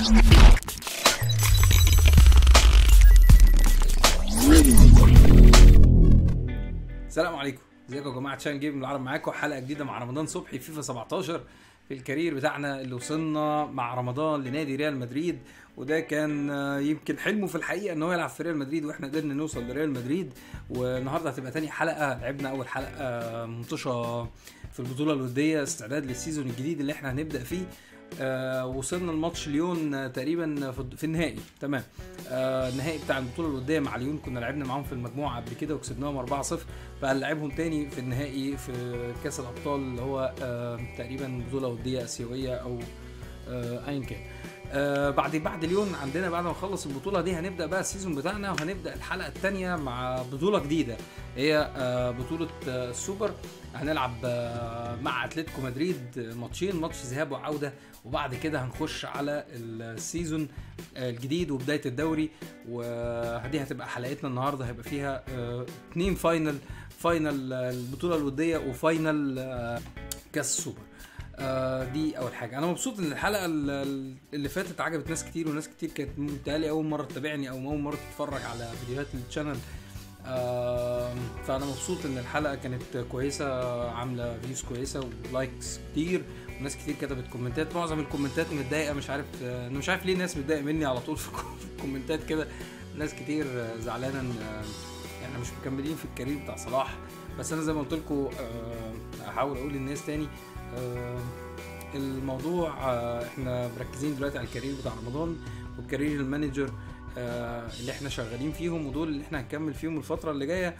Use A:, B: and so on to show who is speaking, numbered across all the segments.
A: السلام عليكم، ازيكم يا جماعه؟ شان جيم العرب معاكم، حلقه جديده مع رمضان صبحي فيفا 17 في الكارير بتاعنا اللي وصلنا مع رمضان لنادي ريال مدريد. وده كان يمكن حلمه في الحقيقه ان هو يلعب في ريال مدريد، واحنا قدرنا نوصل لريال مدريد. والنهارده هتبقى تاني حلقه. لعبنا اول حلقه منتشره في البطوله الوديه استعداد للسيزون الجديد اللي احنا هنبدا فيه. وصلنا الماتش ليون تقريبا في النهائي. تمام. النهائي بتاع البطوله الوديه مع ليون كنا لعبنا معاهم في المجموعه قبل كده وكسبناهم 4-0، فهنلعبهم تاني في النهائي في كاس الابطال اللي هو تقريبا بطوله وديه اسيويه او ايا كان. بعد ليون عندنا بعد ما نخلص البطوله دي هنبدا بقى السيزون بتاعنا، وهنبدا الحلقه الثانيه مع بطوله جديده هي بطوله السوبر. هنلعب مع اتلتيكو مدريد ماتشين، ماتش ذهاب وعوده، وبعد كده هنخش على السيزون الجديد وبدايه الدوري. وهدي هتبقى حلقتنا النهارده، هيبقى فيها 2 فاينل البطوله الوديه وفاينل كاس السوبر. دي اول حاجه. انا مبسوط ان الحلقه اللي فاتت عجبت ناس كتير، وناس كتير كانت متهيألي اول مره تتابعني او اول مره تتفرج على فيديوهات الشانل. فانا مبسوط ان الحلقه كانت كويسه، عامله فيوز كويسه ولايكس كتير، وناس كتير كتبت كومنتات. معظم الكومنتات متضايقه، مش عارف ليه الناس متضايقه مني على طول في الكومنتات كده. ناس كتير زعلانه ان احنا مش مكملين في الكارير بتاع صلاح. بس انا زي ما قلت لكم هحاول اقول للناس تاني الموضوع احنا مركزين دلوقتي على الكارير بتاع رمضان والكارير المانجر اللي احنا شغالين فيهم، ودول اللي احنا هنكمل فيهم الفترة اللي جاية.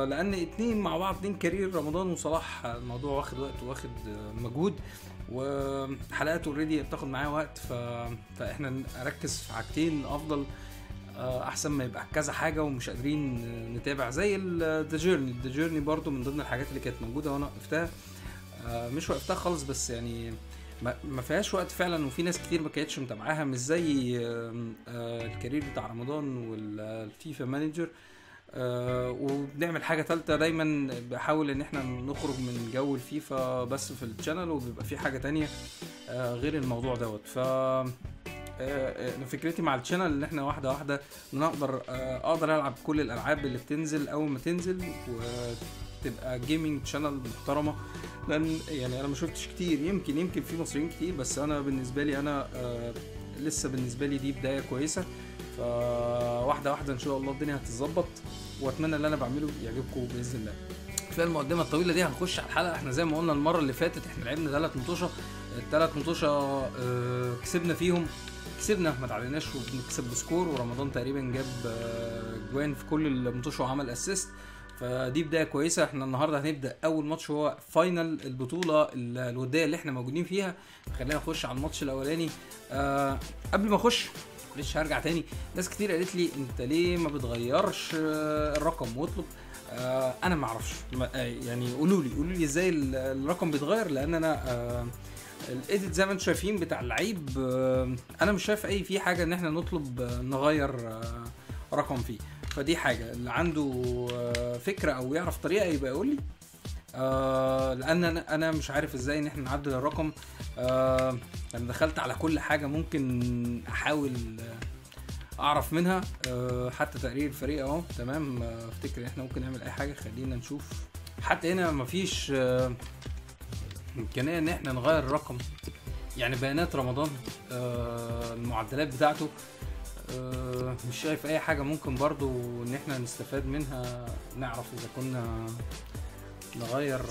A: لان اتنين مع بعض، اتنين كارير رمضان وصلاح، الموضوع واخد وقت واخد مجهود، وحلقات اوريدي بتاخد معايا وقت. فاحنا نركز في حاجتين افضل احسن ما يبقى كذا حاجة ومش قادرين نتابع. زي ذا جيرني برضو من ضمن الحاجات اللي كانت موجودة وانا وقفتها، مش وقفتها خالص، بس يعني ما فيهاش وقت فعلا، وفي ناس كتير ما كانتش متابعاها، مش زي الكارير بتاع رمضان والفيفا مانجر. وبنعمل حاجه ثالثه دايما، بحاول ان احنا نخرج من جو الفيفا بس في الشانل، وبيبقى في حاجه تانية غير الموضوع دوت. ف فكرتي مع الشانل ان احنا واحده واحده اقدر العب كل الالعاب اللي بتنزل اول ما تنزل، وتبقى جيمنج شانل محترمه. لان يعني انا ما شفتش كتير، يمكن في مصريين كتير، بس انا بالنسبه لي انا لسه بالنسبه لي دي بدايه كويسه. فواحده واحده ان شاء الله الدنيا هتتظبط، واتمنى اللي انا بعمله يعجبكم باذن الله. في المقدمه الطويله دي هنخش على الحلقه. احنا زي ما قلنا المره اللي فاتت احنا لعبنا 3 مطوشه كسبنا فيهم، ما تعادلناش وبنكسب بسكور، ورمضان تقريبا جاب جوان في كل المطوشه وعمل اسيست، فدي بدايه كويسه. احنا النهارده هنبدا اول ماتش هو فاينل البطوله الوديه اللي احنا موجودين فيها. خلينا نخش على الماتش الاولاني. قبل ما اخش معلش هرجع تاني، ناس كتير قالت لي انت ليه ما بتغيرش الرقم واطلب. انا ما اعرفش، يعني قولوا لي ازاي الرقم بيتغير، لان انا الايديت زي ما انتم شايفين بتاع اللعيب انا مش شايف في حاجه ان احنا نطلب نغير رقم فيه. فدي حاجه، اللي عنده فكره او يعرف طريقه يبقى يقول لي، لان انا مش عارف ازاي ان احنا نعدل الرقم. انا دخلت على كل حاجه ممكن احاول اعرف منها، حتى تقرير الفريق اهو تمام. افتكر احنا ممكن نعمل اي حاجه. خلينا نشوف، حتى هنا مفيش امكانيه ان احنا نغير الرقم، يعني بيانات رمضان المعدلات بتاعته مش شايف اي حاجه ممكن برضو ان احنا نستفاد منها، نعرف اذا كنا نغير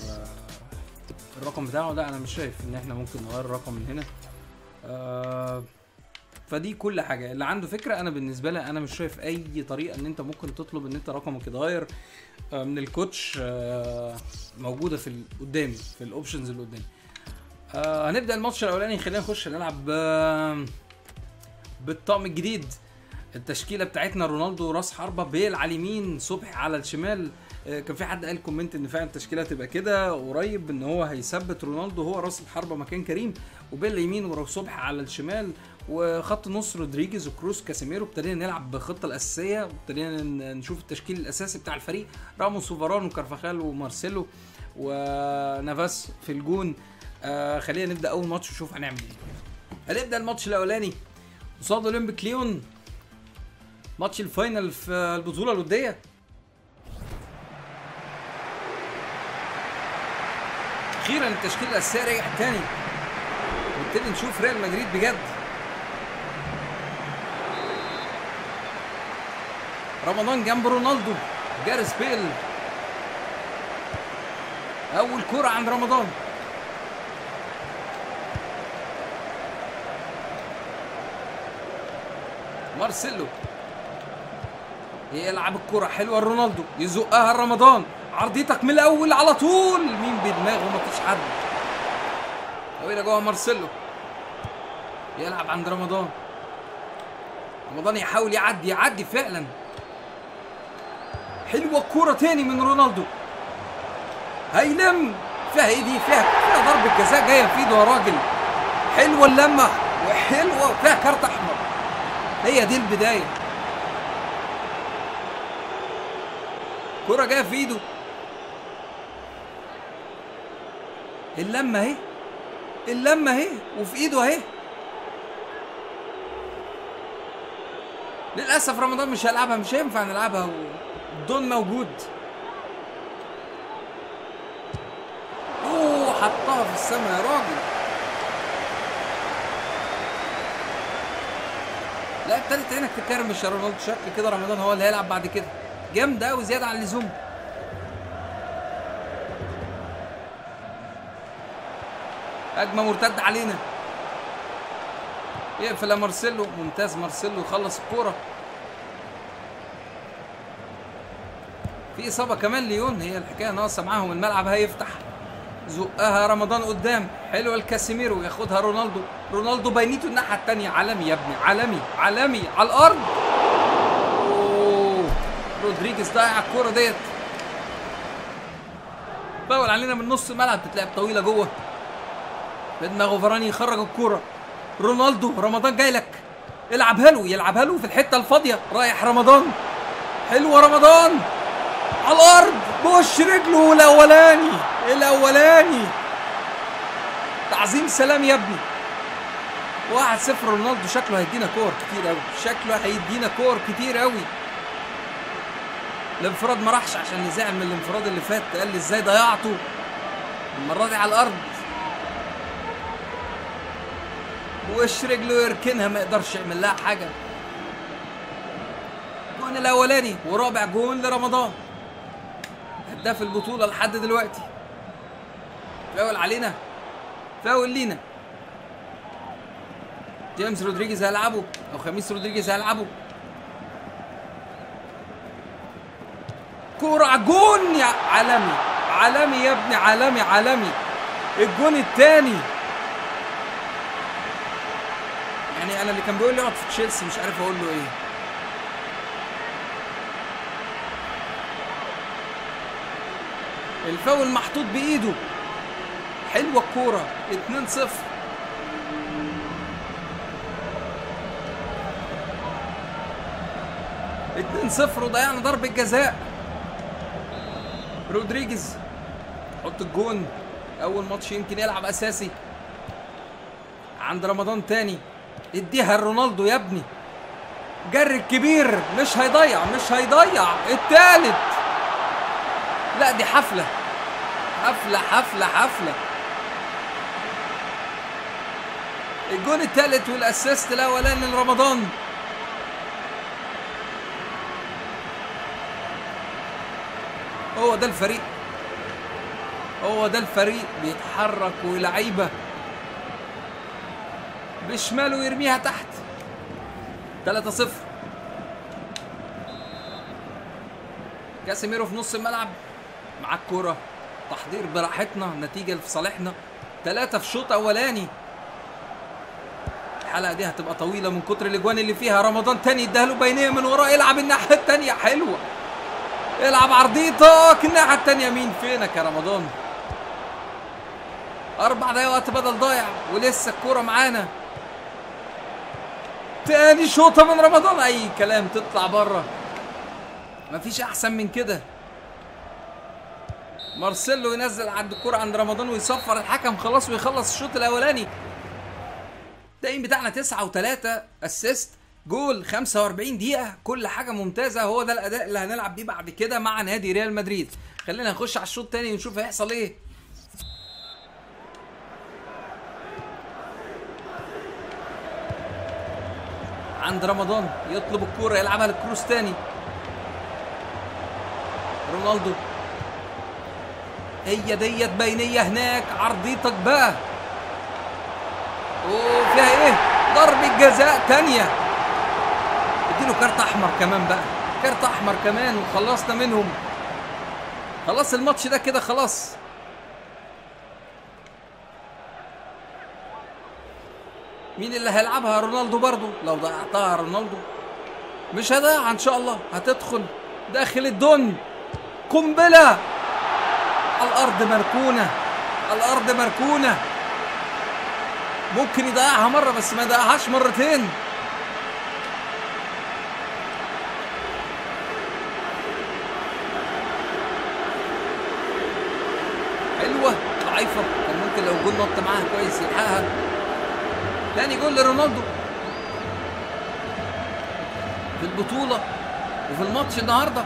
A: الرقم بتاعه. لا، انا مش شايف ان احنا ممكن نغير الرقم من هنا. فدي كل حاجه. اللي عنده فكره، انا بالنسبه لي انا مش شايف اي طريقه ان انت ممكن تطلب ان انت رقمك يتغير من الكوتش، موجوده في قدامي في الاوبشنز اللي قدامي. هنبدا الماتش الاولاني. خلينا نخش نلعب بالطقم الجديد. التشكيله بتاعتنا رونالدو راس حربه، بيل على اليمين، صبحي على الشمال. كان في حد قال كومنت ان فعلا التشكيله تبقى كده قريب، ان هو هيثبت رونالدو هو راس الحربه مكان كريم، وبيل يمين وصبحي على الشمال، وخط نص رودريجيز وكروس كاسيميرو. ابتدينا نلعب بالخطه الاساسيه، وابتدينا نشوف التشكيل الاساسي بتاع الفريق: راموس وفاران وكارفاخال ومارسيلو ونافاس في الجون. خلينا نبدا اول ماتش ونشوف هنعمل ايه. هنبدا الماتش الاولاني قصاد اولمبيك ليون، ماتش الفاينل في البطوله الوديه. اخيرا التشكيل الاساسي رجع تاني، ونبتدي نشوف ريال مدريد بجد. رمضان جنب رونالدو، جاريث بيل، اول كرة عند رمضان. مارسيلو يلعب الكرة حلوة لرونالدو، يزقها لرمضان، عرضيتك من الاول على طول، مين بدماغه؟ مفيش حد. طويلة جوه مارسيلو، يلعب عند رمضان. رمضان يحاول يعدي فعلا. حلوة الكرة تاني من رونالدو، هيلم فيها ايه دي؟ فيها ضربة جزاء جاية في ايده يا راجل. حلوة اللمة وحلوة وفيها كارت احمر. هي دي البداية. كرة جاية في ايده، اللمة اهي وفي ايده اهي. للأسف رمضان مش هيلعبها، مش هينفع نلعبها والدون موجود. حطها في السما يا راجل. لا ابتدت عينك تكرمش يا رونالدو، شكل كده رمضان هو اللي هيلعب بعد كده. جامده قوي زياده عن اللزوم. هجمه مرتده علينا، يقفل مارسيلو. ممتاز مارسيلو، يخلص الكوره. في اصابه كمان ليون، هي الحكايه ناقصه معاهم. الملعب هيفتح، زقها رمضان قدام، حلوه الكاسيميرو، ياخدها رونالدو بينيته الناحيه الثانيه. عالمي يا ابني، عالمي على الارض. اوه رودريجيز ضيع الكوره ديت. فاول علينا من نص الملعب، تتلعب طويله جوه بدماغه. فراني يخرج الكوره. رمضان جاي لك، يلعبها له في الحته الفاضيه. رايح رمضان، حلوه رمضان على الارض بوش رجله الاولاني. تعظيم سلام يا ابني. 1-0 رونالدو. شكله هيدينا كور كتير قوي. الانفراد ما راحش عشان يزعل من الانفراد اللي فات، قال لي ازاي ضيعته. المره دي على الارض، وش رجله يركنها، ما يقدرش يعمل لها حاجه. الجون الاولاني ورابع جون لرمضان، هداف البطوله لحد دلوقتي. فاول علينا، فاول لينا. جيمس رودريجيز هيلعبه، او خميس رودريجيز هيلعبه. كوره على الجون يا عالمي يا ابني، عالمي. الجون الثاني. يعني انا اللي كان بيقول لي اقعد في تشيلسي مش عارف اقول له ايه. الفاول محطوط بايده. حلوه الكوره. 2-0. وضيعنا ضربة جزاء. رودريجيز حط الجون. اول ماتش يمكن يلعب اساسي عند رمضان تاني. اديها لرونالدو يا ابني، جري الكبير، مش هيضيع. التالت. لا دي حفلة. الجون التالت والاسيست الاولاني لرمضان. هو ده الفريق بيتحرك ولعيبه بشماله ويرميها تحت. 3-0. كاسيميرو في نص الملعب مع الكوره، تحضير براحتنا، نتيجه في صالحنا. 3 في شوط اولاني. الحلقه دي هتبقى طويله من كتر الاجوان اللي فيها. رمضان تاني اداها له بينيه من وراه، يلعب الناحيه الثانيه. حلوه، العب عرضيتك الناحيه الثانيه. مين فينك يا رمضان؟ 4 دقايق وقت بدل ضايع ولسه الكوره معانا. تاني شوطه من رمضان، اي كلام، تطلع بره. مفيش احسن من كده. مارسيلو ينزل عند الكوره عند رمضان ويصفر الحكم خلاص ويخلص الشوط الاولاني. التقييم بتاعنا 9 و3 اسيست، جول 45 دقيقة، كل حاجة ممتازة. هو ده الأداء اللي هنلعب بيه بعد كده مع نادي ريال مدريد. خلينا نخش على الشوط الثاني ونشوف هيحصل ايه. عند رمضان يطلب الكورة يلعبها للكروس تاني. رونالدو، هي ديت بينية هناك، عرضيتك بقى. اوه فيها ايه؟ ضربة جزاء تانية. اديله كارت احمر كمان بقى، كارت احمر كمان وخلصنا منهم. خلاص الماتش ده كده خلاص. مين اللي هيلعبها؟ رونالدو برضو. لو ضيعتها رونالدو مش هضيعها ان شاء الله، هتدخل داخل الدن. قنبلة على الارض مركونة، على الارض مركونة. ممكن يضيعها مرة بس ما يضيعهاش مرتين. حلوة ضعيفة، كان ممكن لو جول نط معاها كويس يلحقها. تاني جول لرونالدو في البطولة وفي الماتش النهارده.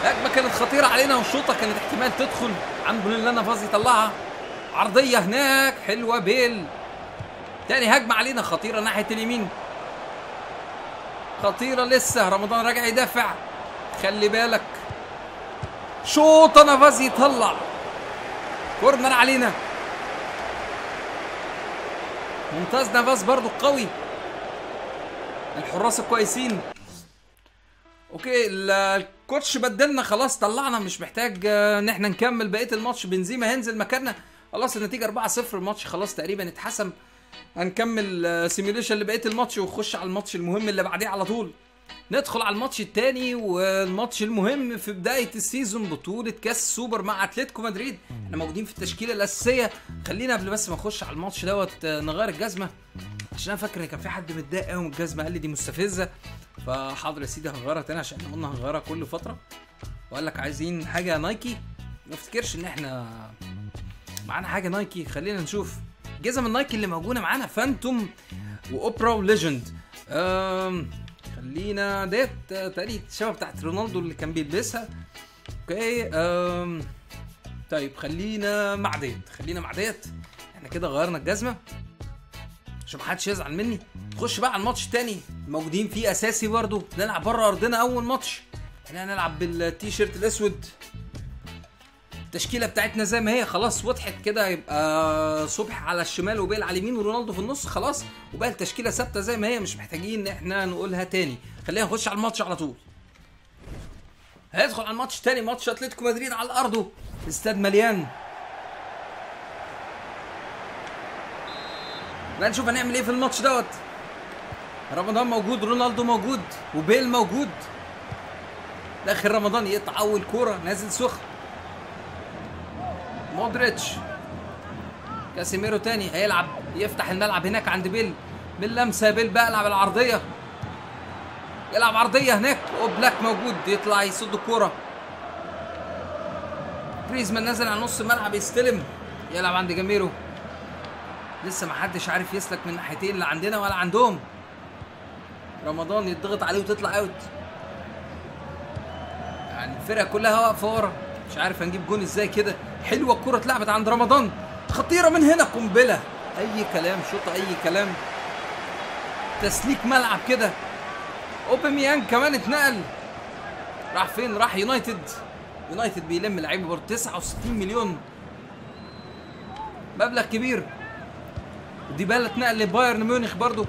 A: هجمة كانت خطيرة علينا والشوطة كانت احتمال تدخل، الحمد لله نافاز يطلعها. عرضية هناك حلوة، بيل. تاني هجمة علينا خطيرة ناحية اليمين، خطيرة لسه. رمضان راجع يدافع، خلي بالك. شوطة نافاز يطلع، كورنر علينا. ممتاز نافاز برضو قوي، الحراس الكويسين. اوكي الكوتش بدلنا خلاص، طلعنا، مش محتاج ان احنا نكمل بقيه الماتش. بنزيما هينزل مكاننا. خلاص النتيجه 4-0، الماتش خلاص تقريبا اتحسم. هنكمل سيميوليشن لبقيه الماتش ونخش على الماتش المهم اللي بعديه على طول. ندخل على الماتش الثاني والماتش المهم في بدايه السيزون، بطوله كاس السوبر مع اتلتيكو مدريد. احنا موجودين في التشكيله الاساسيه. خلينا قبل بس ما نخش على الماتش دوت نغير الجزمه، عشان انا فاكر ان كان في حد متضايق قوي من الجزمه، قال لي دي مستفزه. فحاضر يا سيدي هنغيرها تاني، عشان احنا قلنا هنغيرها كل فتره. وقال لك عايزين حاجه نايكي، ما افتكرش ان احنا معانا حاجه نايكي. خلينا نشوف جزم النايكي اللي موجوده معانا، فانتوم واوبرا وليجند. خلينا ديت تقريبا الشبه بتاعت رونالدو اللي كان بيلبسها. اوكي طيب خلينا مع ديت. احنا كده غيرنا الجزمه عشان محدش يزعل مني. نخش بقى على الماتش التاني، موجودين فيه اساسي برضو. نلعب بره ارضنا اول ماتش، احنا هنلعب بالتيشيرت الاسود. التشكيله بتاعتنا زي ما هي خلاص وضحت كده، يبقى صبح على الشمال وبيل على اليمين ورونالدو في النص خلاص، وبقى التشكيله ثابته زي ما هي، مش محتاجين ان احنا نقولها تاني. خلينا نخش على الماتش على طول. هيدخل على الماتش التاني، ماتش اتلتيكو مدريد على ارضه، الاستاد مليان. بقى نشوف هنعمل ايه في الماتش دوت. رمضان موجود، رونالدو موجود، وبيل موجود. داخل رمضان يقطع اول كوره، نازل سخن. مودريتش، كاسيميرو تاني هيلعب، يفتح الملعب هناك عند بيل. باللمسه بيل بقى يلعب العرضيه، يلعب عرضيه هناك. اوبلاك موجود، يطلع يصد الكوره. جريزمان نازل على نص الملعب يستلم، يلعب عند جاميرو. لسه ما حدش عارف يسلك من الناحيتين، لا عندنا ولا عندهم. رمضان يتضغط عليه وتطلع اوت. يعني الفرقه كلها واقفه ورا، مش عارف هنجيب جون ازاي كده. حلوه الكره اتلعبت عند رمضان، خطيره من هنا، قنبله. اي كلام، شوطه اي كلام، تسليك ملعب كده. اوباميانج كمان اتنقل، راح فين؟ راح يونايتد. يونايتد بيلم لعيبه برضه، 69 مليون، مبلغ كبير. ديبالا اتنقل لبايرن ميونخ برضه.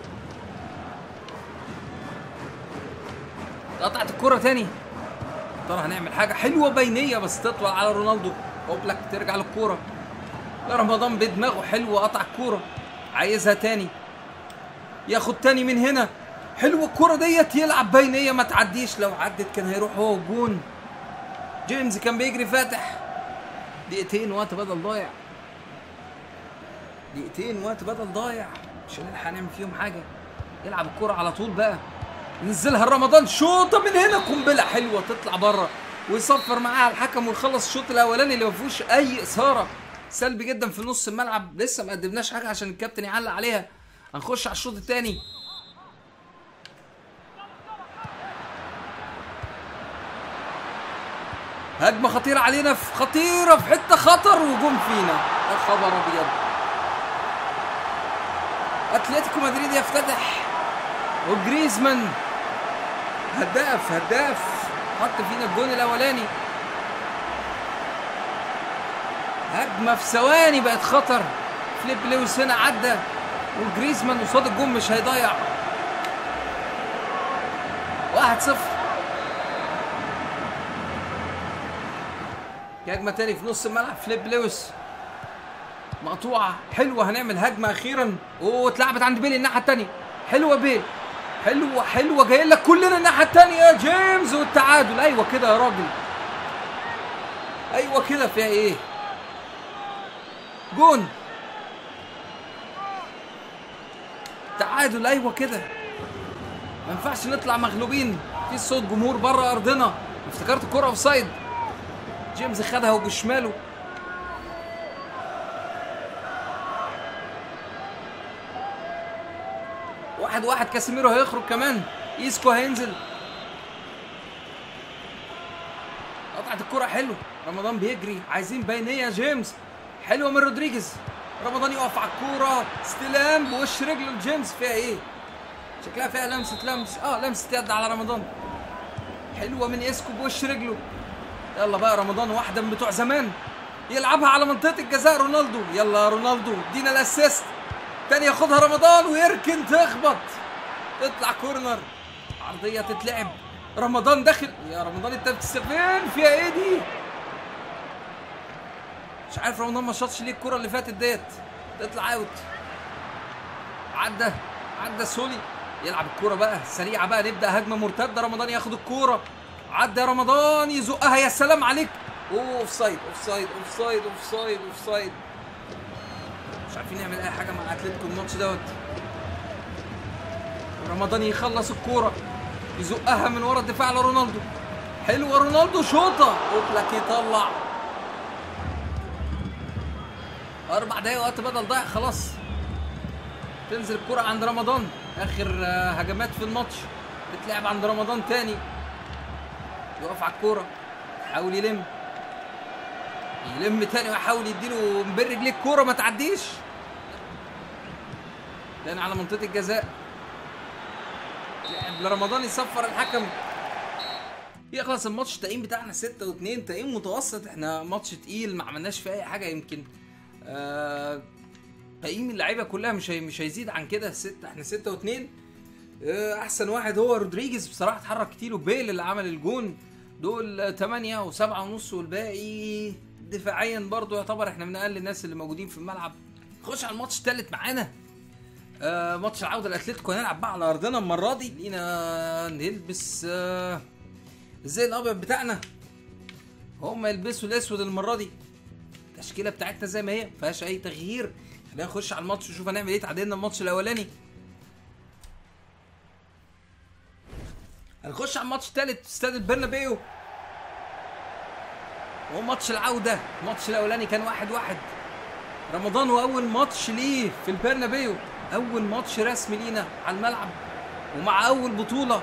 A: قطعت الكرة تاني، ترى هنعمل حاجة حلوة بينية بس تطول على رونالدو. اوبلاك ترجع للكورة، لا رمضان بدماغه حلوة، قطع الكورة، عايزها تاني، ياخد تاني من هنا. حلوة الكورة ديت، يلعب بينية ما تعديش، لو عدت كان هيروح هو الجون. جيمس كان بيجري فاتح. دقيقتين وقت بدل ضايع، دقيقتين وقت بدل ضايع، مش هنلحق نعمل فيهم حاجة. يلعب الكرة على طول بقى، ينزلها رمضان، شوطة من هنا قنبلة حلوة تطلع بره ويصفر معاها الحكم ويخلص الشوط الاولاني اللي ما فيهوش اي اثارة، سلبي جدا في نص الملعب. لسه ما قدمناش حاجة عشان الكابتن يعلق عليها. هنخش على الشوط الثاني. هجمة خطيرة علينا، في خطيرة في حتة خطر وجون فينا، يا خبر ابيض. اتلتيكو مدريد يفتتح وجريزمان هداف حط فينا الجون الاولاني. هجمة في ثواني بقت خطر. فليب لويس هنا عدى وجريزمان قصاد الجون مش هيضيع. 1-0. هجمة تاني في نص الملعب، فليب لويس مقطوعة حلوة، هنعمل هجمة أخيرا. اتلعبت عند بيل الناحية التانية، حلوة بيل، حلوة جايين لك كلنا الناحية التانية جيمس، والتعادل. أيوة كده يا راجل، أيوة كده، فيها إيه؟ جون تعادل، أيوة كده. ما ينفعش نطلع مغلوبين. في صوت جمهور بره أرضنا. افتكرت الكرة أوفسايد، جيمس خدها وبشماله. واحد كاسيميرو هيخرج كمان، إيسكو هينزل. قطعت الكرة حلو، رمضان بيجري، عايزين بينية جيمس، حلوة من رودريجيز. رمضان يقف على الكورة، استلام بوش رجله لجيمس، فيها ايه؟ شكلها فيها لمسة يد على رمضان. حلوة من إيسكو بوش رجله. يلا بقى رمضان، واحدة من بتوع زمان، يلعبها على منطقة الجزاء. رونالدو، يلا رونالدو ادينا الاسيست. تاني ياخدها رمضان ويركن، تخبط، تطلع كورنر، عرضية تتلعب. رمضان داخل، يا رمضان انت بتستفين، فيها ايه دي؟ مش عارف رمضان ما شاطش ليه الكرة اللي فاتت ديت، تطلع اوت. عدى سولي، يلعب الكرة بقى سريعة بقى، نبدأ هجمة مرتدة. رمضان ياخد الكرة، عدى رمضان يزقها، يا سلام عليك. اوفسايد. مش عارفين نعمل اي حاجة مع اتلتيكو الماتش دوت. رمضان يخلص الكرة، يزقها من ورا الدفاع لرونالدو، حلوة رونالدو، شوطة اوبلاك يطلع. 4 دقايق وقت بدل ضايع خلاص. تنزل الكرة عند رمضان، اخر هجمات في الماتش بتلعب عند رمضان تاني. يقف على الكرة، يحاول يلم تاني، ويحاول يديله من بين رجليه الكرة ما تعديش. تاني على منطقة الجزاء، لعب لرمضان، يصفر الحكم، يخلص الماتش. التقييم بتاعنا 6-2، تقييم متوسط. احنا ماتش تقيل ما عملناش فيه اي حاجة. يمكن تقييم اللعيبة كلها مش هيزيد عن كده 6. احنا 6-2. احسن واحد هو رودريجيز، بصراحة اتحرك كتير، وبيل اللي عمل الجون. دول 8 و7.5، والباقي دفاعيا برضو يعتبر احنا من اقل الناس اللي موجودين في الملعب. نخش على الماتش الثالث معانا، ماتش العودة لأتلتيكو. هنلعب بقى على ارضنا المرة دي. لينا نلبس الزي الابيض بتاعنا، هم يلبسوا الاسود المرة دي. التشكيلة بتاعتنا زي ما هي، مفيهاش اي تغيير. خلينا نخش على الماتش ونشوف هنعمل ايه. تعادلنا الماتش الاولاني، هنخش على الماتش الثالث في استاد البرنابيو، وهو ماتش العودة. الماتش الاولاني كان 1-1. رمضان واول ماتش ليه في البرنابيو، اول ماتش رسمي لينا على الملعب، ومع اول بطولة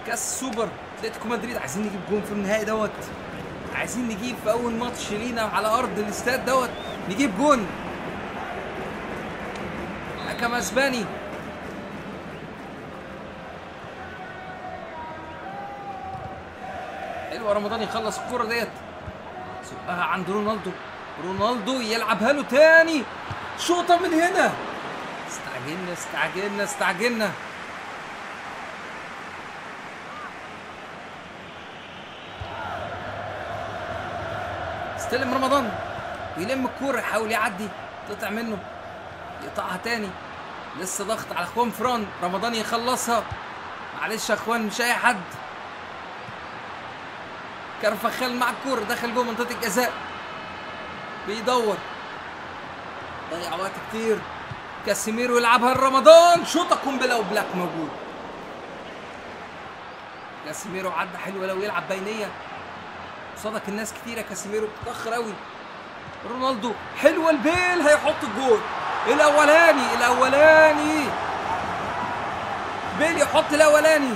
A: كاس سوبر اتلتيكو مدريد. عايزين نجيب جون في النهائي دوت، عايزين نجيب في اول ماتش لينا على ارض الاستاد دوت، نجيب جون. حكم اسباني، حلو. رمضان يخلص الكرة ديت، سقها عند رونالدو يلعبها له تاني، شوطة من هنا. استعجلنا. استلم رمضان ويلم الكرة، يحاول يعدي، تقطع منه، يقطعها تاني. لسه ضغط على اخوان فران. رمضان يخلصها، معلش يا اخوان مش اي حد. كارفخال مع الكرة، دخل جوه منطقة الجزاء، بيدور، ضيع وقت كتير. كاسيميرو يلعبها لرمضان، شوطه قنبله وبلاك موجود. كاسيميرو عدى حلوه لو يلعب بينيه قصادك الناس كتيره. كاسيميرو بتاخر قوي. رونالدو حلوه البيل هيحط الجول الاولاني. بيل يحط الاولاني.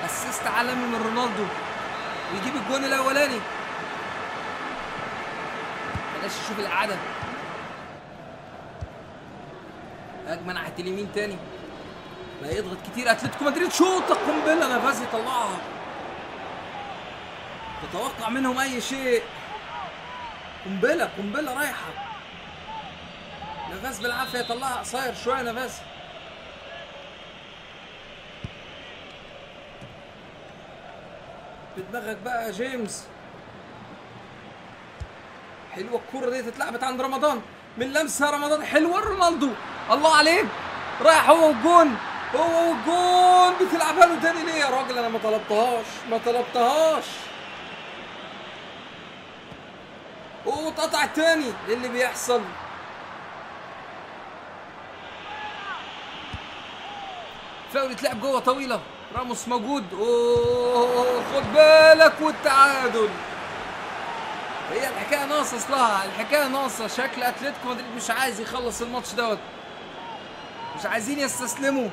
A: اسيست عالمي من رونالدو ويجيب الجول الاولاني. بلاش نشوف الاعاده. هجمه ناحيه اليمين تاني بقى يضغط كتير اتلتيكو مدريد. شوطه قنبله نافاز يطلعها. تتوقع منهم اي شيء. قنبله رايحه. نافاز بالعافيه يطلعها قصير شويه. نافاز بدماغك بقى يا جيمس. حلوه الكوره دي اتلعبت عند رمضان من لمسه. رمضان حلوه. رونالدو الله عليك رايح هو والجون. بتلعبها له تاني ليه يا راجل؟ انا ما طلبتهاش. اتقطع تاني. ايه اللي بيحصل؟ فاول يتلعب جوه طويله. راموس موجود. خد بالك والتعادل. هي الحكايه ناقصه اصلها. الحكايه ناقصه. شكل اتلتيكو مدريد مش عايز يخلص الماتش دوت. مش عايزين يستسلموا.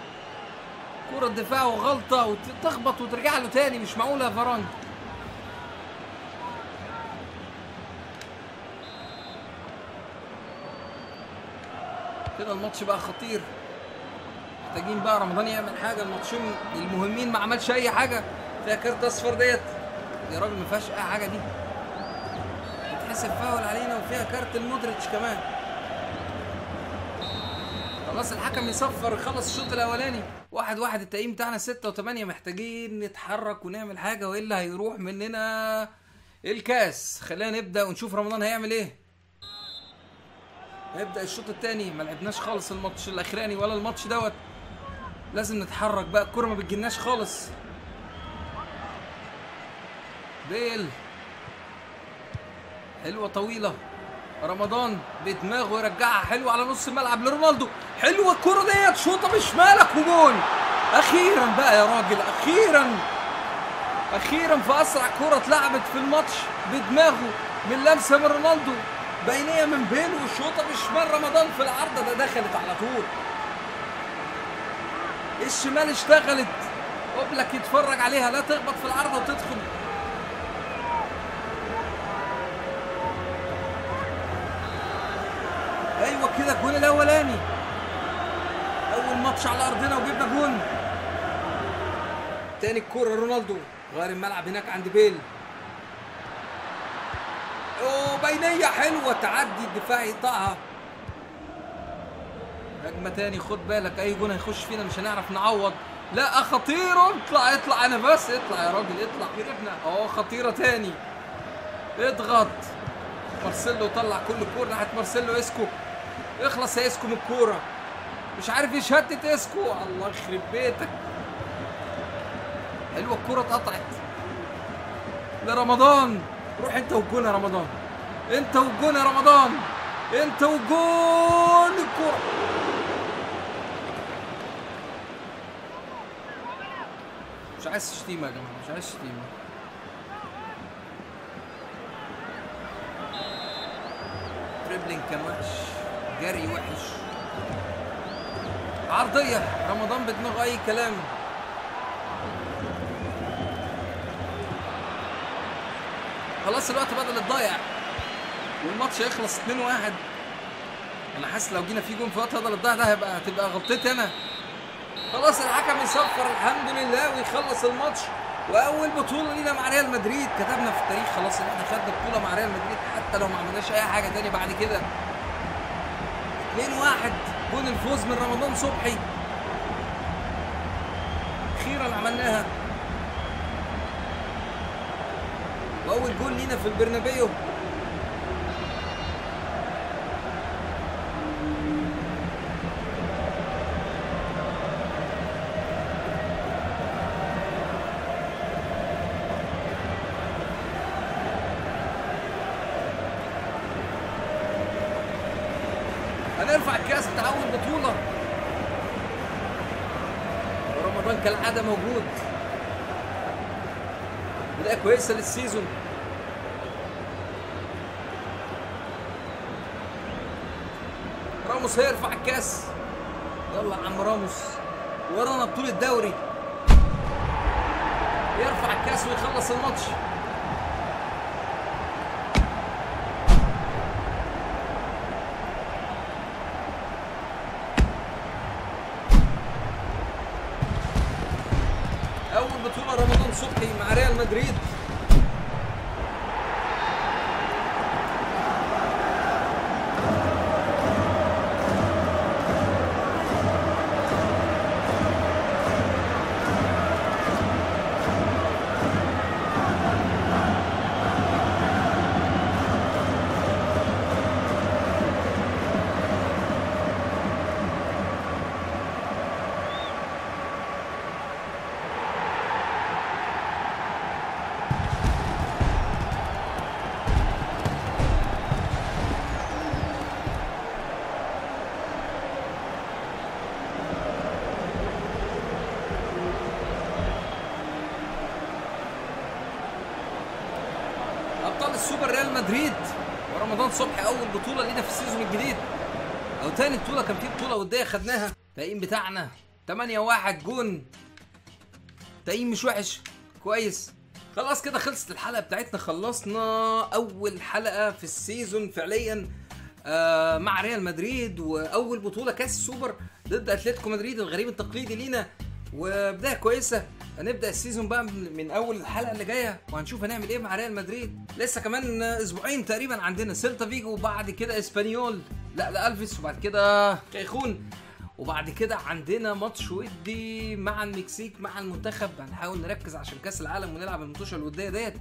A: كرة دفاع وغلطة وتخبط وترجع له تاني. مش معقولة يا فرانك. كده الماتش بقى خطير. محتاجين بقى رمضان يعمل حاجة. الماتشين المهمين ما عملش أي حاجة. فيها كارت أصفر ديت يا راجل. ما فيهاش أي حاجة دي. بتحسب فاول علينا وفيها كارت المودريتش كمان. خلاص الحكم يصفر. خلص الشوط الاولاني 1-1. التقييم بتاعنا 6 و8. محتاجين نتحرك ونعمل حاجه والا هيروح مننا الكاس. خلينا نبدا ونشوف رمضان هيعمل ايه. هيبدا الشوط الثاني. ما لعبناش خالص الماتش الاخراني ولا الماتش دوت. لازم نتحرك بقى. الكوره ما بتجيلناش خالص. بيل حلوه طويله. رمضان بدماغه يرجعها حلوه على نص الملعب لرونالدو. حلوه الكوره ديت. شوطه بشمالك وجول. اخيرا بقى يا راجل. اخيرا في اسرع كوره اتلعبت في الماتش بدماغه من لمسه من رونالدو. بينيه من بيل والشوطه بشمال رمضان في العارضه. ده دخلت على طول. الشمال اشتغلت. قبلك يتفرج عليها. لا تخبط في العارضه وتدخل. ايوه كده الجون الاولاني. اول ماتش على ارضنا وجبنا جون. تاني الكوره رونالدو غير الملعب هناك عند بيل. بينيه حلوه تعدي الدفاع يقطعها. هجمه تاني. خد بالك اي جون هيخش فينا مش هنعرف نعوض. لا خطيره. اطلع انا بس. اطلع يا راجل اطلع. جربنا. خطيره تاني. اضغط. مارسيلو طلع كل كوره ناحيه مارسيلو. اسكو اخلص يا اسكو من الكوره. مش عارف يشتت اسكو. الله يخرب بيتك. حلوه الكوره اتقطعت لرمضان. روح انت والجون يا رمضان. انت والجون يا رمضان. انت والجون. الكوره مش عايز شتيمه يا جماعه. مش عايز شتيمه. دريبلينج كان وحش. جري وحش. عرضيه. رمضان بدماغه اي كلام. خلاص الوقت بدل الضايع والماتش هيخلص 2-1. انا حاسس لو جينا في جون في وقت بدل الضايع ده هتبقى غلطتي انا. خلاص الحكم يصفر الحمد لله ويخلص الماتش. واول بطوله لينا مع ريال مدريد. كتبنا في التاريخ خلاص ان احنا خدنا بطوله مع ريال مدريد حتى لو ما عملناش اي حاجه تاني بعد كده. 2-1 جون الفوز من رمضان صبحي. اخيرا عملناها. واول جول لينا في البرنابيو. يرفع الكاس بتاع اول بطوله، ورمضان كالعاده موجود. بدايه كويسه للسيزون. راموس هيرفع الكاس. يلا يا عم راموس، ورانا بطوله الدوري. يرفع الكاس ويخلص الماتش. اول بطوله رمضان صبحي مع ريال مدريد. ابطال السوبر ريال مدريد ورمضان صبحي. اول بطوله لينا في السيزون الجديد، او تاني بطوله. كان في بطوله وديه خدناها. تقييم بتاعنا 8-1 جون. تقييم مش وحش، كويس. خلاص كده خلصت الحلقه بتاعتنا. خلصنا اول حلقه في السيزون فعليا مع ريال مدريد، واول بطوله كاس السوبر ضد اتلتيكو مدريد الغريم التقليدي لينا، وبدايه كويسه. هنبدا السيزون بقى من اول الحلقه اللي جايه، وهنشوف هنعمل ايه مع ريال مدريد. لسه كمان اسبوعين تقريبا عندنا سيلتا فيجو، وبعد كده اسبانيول، لا الفيس، وبعد كده كايخون، وبعد كده عندنا ماتش ودي مع المكسيك مع المنتخب. هنحاول نركز عشان كاس العالم ونلعب الماتشات الوديه ديت.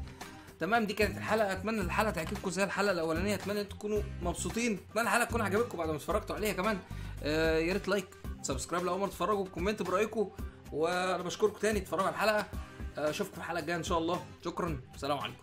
A: تمام، دي كانت الحلقه. اتمنى الحلقه تعجبكم زي الحلقه الاولانيه. اتمنى تكونوا مبسوطين. اتمنى الحلقه تكون عجبتكم بعد ما اتفرجتوا عليها كمان. يا ريت لايك، سبسكرايب لو اول مره تتفرجوا، كومنت برايكم، وانا بشكركم تاني تتفرجوا على الحلقه. اشوفكم في الحلقه الجايه ان شاء الله. شكرا، سلام عليكم.